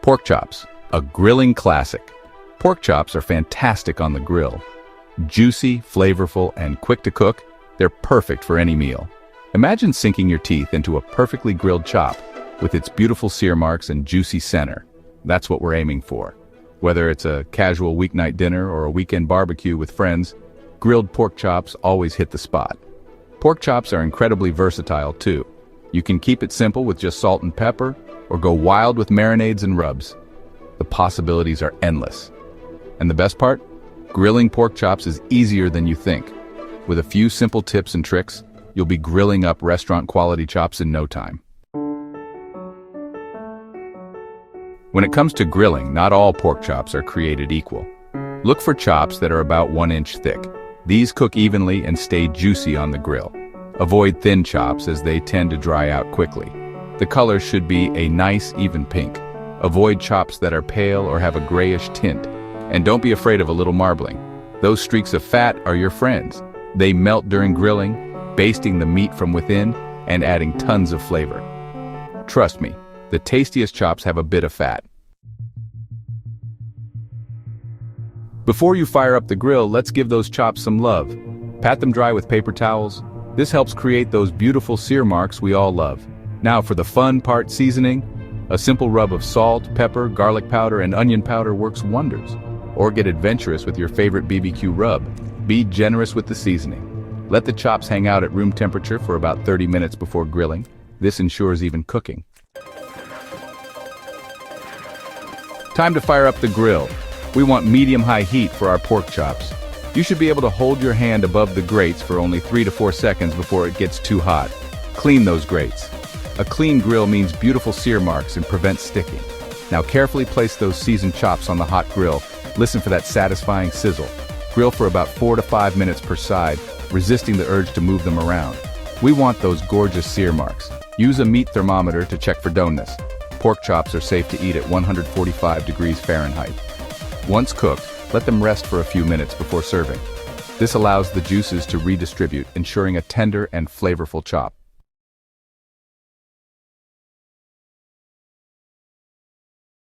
Pork chops, a grilling classic. Pork chops are fantastic on the grill. Juicy, flavorful, and quick to cook, they're perfect for any meal. Imagine sinking your teeth into a perfectly grilled chop with its beautiful sear marks and juicy center. That's what we're aiming for. Whether it's a casual weeknight dinner or a weekend barbecue with friends, grilled pork chops always hit the spot. Pork chops are incredibly versatile too. You can keep it simple with just salt and pepper, or go wild with marinades and rubs. The possibilities are endless. And the best part? Grilling pork chops is easier than you think. With a few simple tips and tricks, you'll be grilling up restaurant-quality chops in no time. When it comes to grilling, not all pork chops are created equal. Look for chops that are about 1 inch thick. These cook evenly and stay juicy on the grill. Avoid thin chops as they tend to dry out quickly. The color should be a nice, even pink. Avoid chops that are pale or have a grayish tint. And don't be afraid of a little marbling. Those streaks of fat are your friends. They melt during grilling, basting the meat from within and adding tons of flavor. Trust me, the tastiest chops have a bit of fat. Before you fire up the grill, let's give those chops some love. Pat them dry with paper towels. This helps create those beautiful sear marks we all love. Now for the fun part, seasoning. A simple rub of salt, pepper, garlic powder, and onion powder works wonders. Or get adventurous with your favorite BBQ rub. Be generous with the seasoning. Let the chops hang out at room temperature for about 30 minutes before grilling. This ensures even cooking. Time to fire up the grill. We want medium-high heat for our pork chops. You should be able to hold your hand above the grates for only 3 to 4 seconds before it gets too hot. Clean those grates. A clean grill means beautiful sear marks and prevents sticking. Now carefully place those seasoned chops on the hot grill. Listen for that satisfying sizzle. Grill for about 4 to 5 minutes per side, resisting the urge to move them around. We want those gorgeous sear marks. Use a meat thermometer to check for doneness. Pork chops are safe to eat at 145 degrees Fahrenheit. Once cooked, let them rest for a few minutes before serving. This allows the juices to redistribute, ensuring a tender and flavorful chop.